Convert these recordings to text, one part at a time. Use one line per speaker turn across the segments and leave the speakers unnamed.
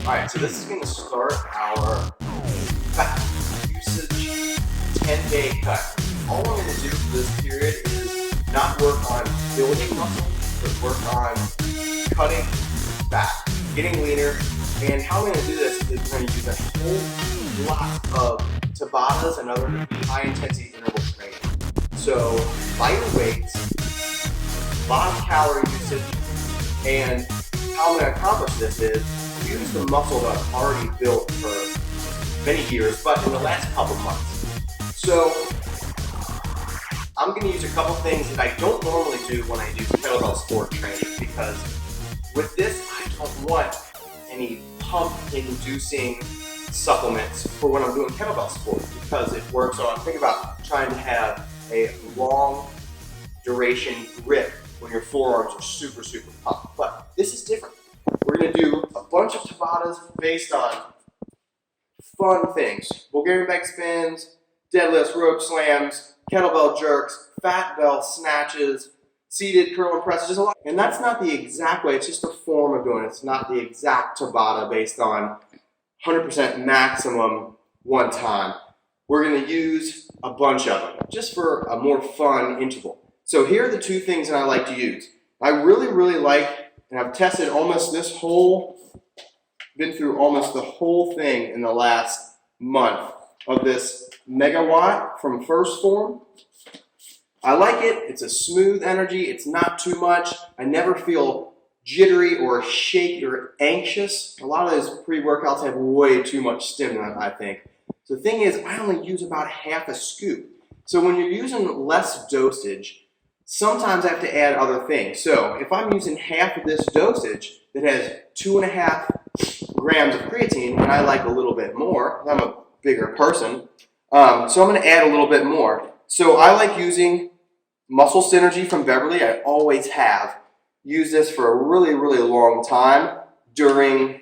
Alright, so this is going to start our fat usage 10-day cut. All I'm going to do for this period is not work on building muscle, but work on cutting fat, getting leaner. And how I'm going to do this is we're going to use a whole lot of Tabatas and other high-intensity interval training. So lighter weights, a lot of calorie usage, and how I'm going to accomplish this is use the muscle that I've already built for many years, but in the last couple months. So I'm going to use a couple things that I don't normally do when I do kettlebell sport training, because with this I don't want any pump-inducing supplements for when I'm doing kettlebell sport, because it works on, think about trying to have a long duration grip when your forearms are super pumped. But this is different. We're going to do a bunch of Tabatas based on fun things. Bulgarian Bag Spins, deadlifts, rope slams, kettlebell jerks, Fatbell snatches, seated curl and presses, just a lot. And that's not the exact way, it's just a form of doing it. It's not the exact Tabata based on 100% maximum one time. We're going to use a bunch of them just for a more fun interval. So here are the two things that I like to use. I really like, and I've tested almost this whole, been through almost the whole thing in the last month of this Megawatt from First Form. I like it. It's a smooth energy. It's not too much. I never feel jittery or shaky or anxious. A lot of those pre-workouts have way too much stimulant, I think. So the thing is, I only use about half a scoop. So when you're using less dosage, sometimes I have to add other things. So if I'm using half of this dosage that has 2.5 grams of creatine, and I like a little bit more, I'm a bigger person, so I'm going to add a little bit more. So I like using Muscle Synergy from Beverly. I always have used this for a really long time during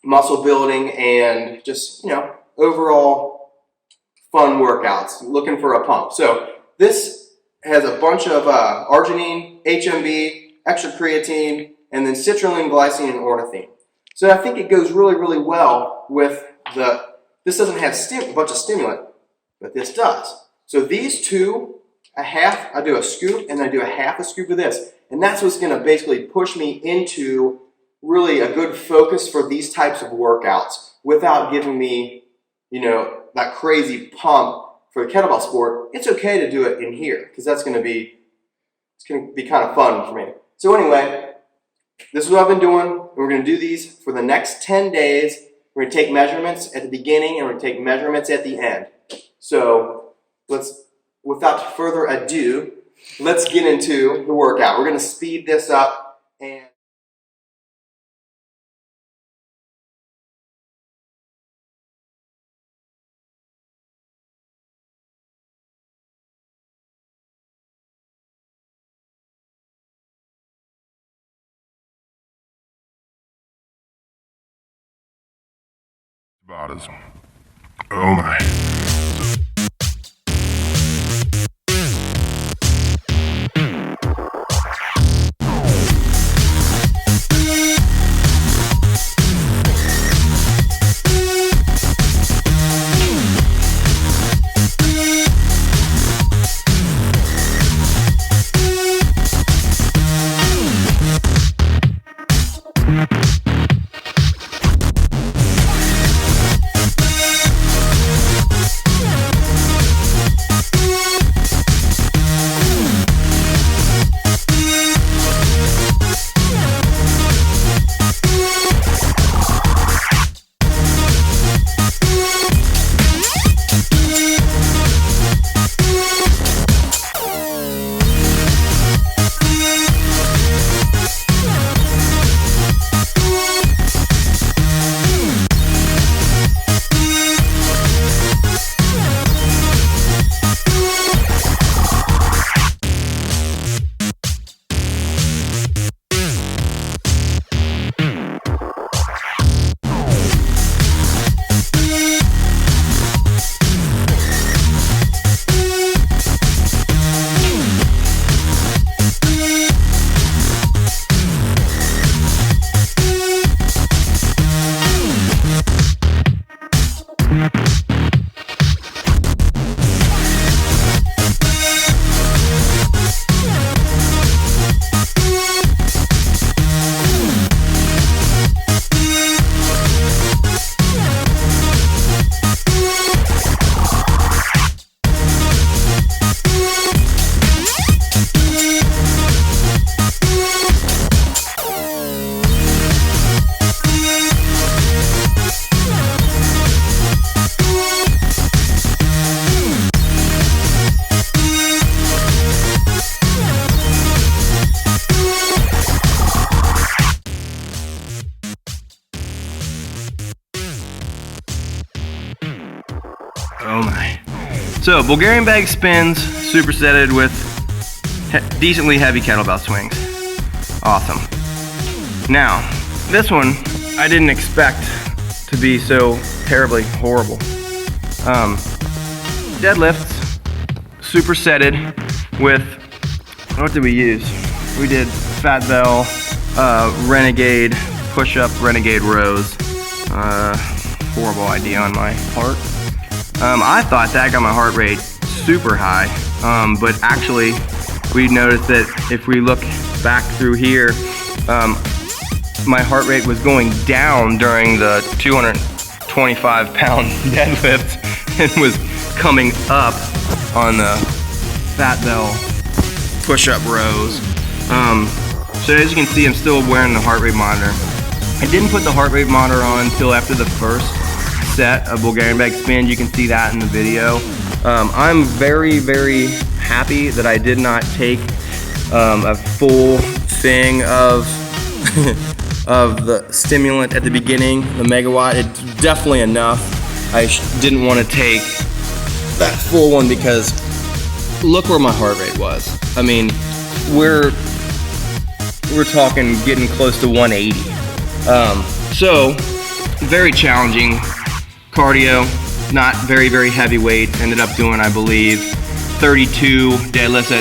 muscle building and just, overall fun workouts, looking for a pump. So this has a bunch of arginine, HMB, extra creatine, and then citrulline, glycine, and ornithine. So I think it goes really well with this doesn't have a bunch of stimulant, but this does. So these two, I do a scoop, and I do a half a scoop of this. And that's what's going to basically push me into really a good focus for these types of workouts without giving me, that crazy pump for the kettlebell sport. It's okay to do it in here because it's going to be kind of fun for me. So anyway, this is what I've been doing. And we're going to do these for the next 10 days. We're going to take measurements at the beginning and we're going to take measurements at the end. So without further ado, let's get into the workout. We're going to speed this up and
Tabatas. Oh my.
So Bulgarian Bag Spins, supersetted with decently heavy kettlebell swings. Awesome. Now, this one I didn't expect to be so terribly horrible. Deadlifts, supersetted with, what did we use? We did Fatbell, Renegade, Pushup, Renegade Rows. Horrible idea on my part. I thought that got my heart rate super high, but actually we noticed that if we look back through here, my heart rate was going down during the 225-pound deadlift and was coming up on the Fatbell push-up rows. So as you can see, I'm still wearing the heart rate monitor. I didn't put the heart rate monitor on until after the first set of Bulgarian Bag Spins. You can see that in the video. I'm very, very happy that I did not take a full thing of of the stimulant at the beginning, the Megawatt. It's definitely enough. I didn't want to take that full one because look where my heart rate was. I mean, we're talking getting close to 180. So very challenging cardio, not very, very heavy weight. Ended up doing, I believe, 32 deadlifts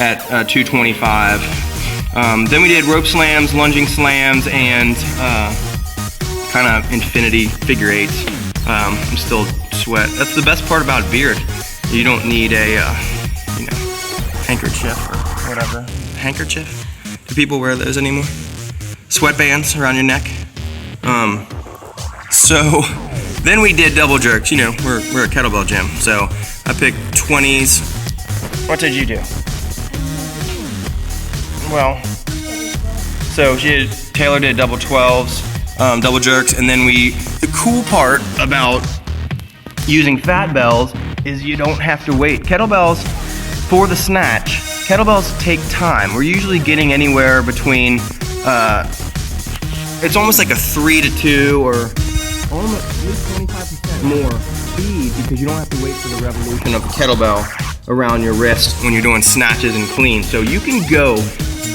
at 225. Then we did rope slams, lunging slams, and kind of infinity figure eights. I'm still sweat. That's the best part about beard. You don't need a handkerchief or whatever. Handkerchief? Do people wear those anymore? Sweatbands around your neck. So then we did double jerks. You know, we're a kettlebell gym, so I picked 20s. What did you do? Well, so Taylor did double 12s, double jerks, and then the cool part about using Fatbells is you don't have to wait. Kettlebells, for the snatch, kettlebells take time. We're usually getting anywhere between, it's almost like a 3 to 2 or almost 25% more speed because you don't have to wait for the revolution of the kettlebell around your wrist when you're doing snatches and cleans. So you can go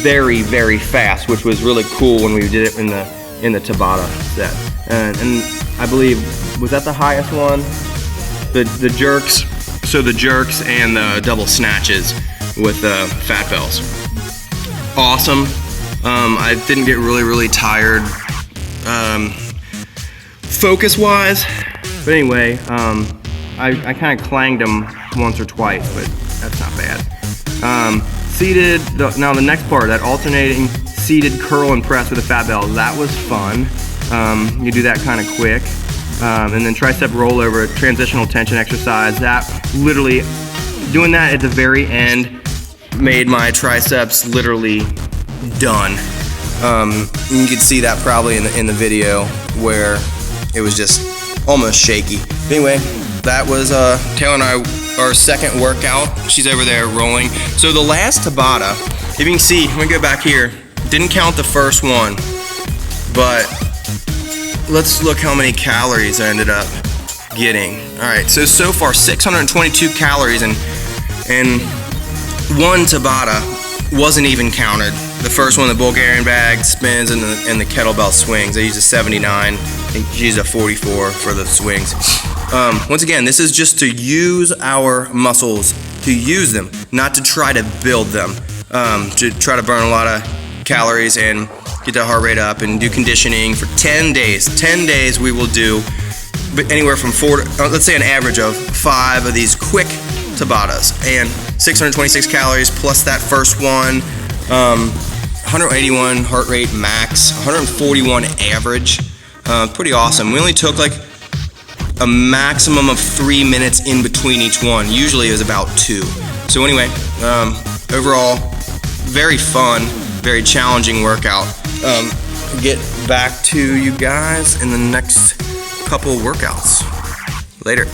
very, very fast, which was really cool when we did it in the Tabata set. And I believe, was that the highest one? The jerks, so the jerks and the double snatches with the Fatbells. Awesome. I didn't get really, really tired focus-wise, but anyway, I kind of clanged them once or twice, but that's not bad. Seated, now the next part, that alternating seated curl and press with a Fatbell, that was fun. You do that kind of quick. And then tricep rollover, transitional tension exercise, that literally, doing that at the very end made my triceps literally done. You could see that probably in the video where it was just almost shaky. Anyway, that was Taylor and I, our second workout. She's over there rolling. So the last Tabata, if you can see, let me go back here. Didn't count the first one, but let's look how many calories I ended up getting. All right, so far 622 calories, and one Tabata wasn't even counted. The first one, the Bulgarian Bag Spins and the kettlebell swings. I used a 79. I think she used a 44 for the swings. Once again, this is just to use our muscles, to use them, not to try to build them, to try to burn a lot of calories and get that heart rate up and do conditioning for 10 days. 10 days we will do anywhere from 4 to, let's say an average of 5 of these quick Tabatas, and 626 calories plus that first one, 181 heart rate max, 141 average, pretty awesome. We only took like a maximum of 3 minutes in between each one. Usually it was about 2. So anyway, overall, very fun, very challenging workout. Get back to you guys in the next couple workouts. Later.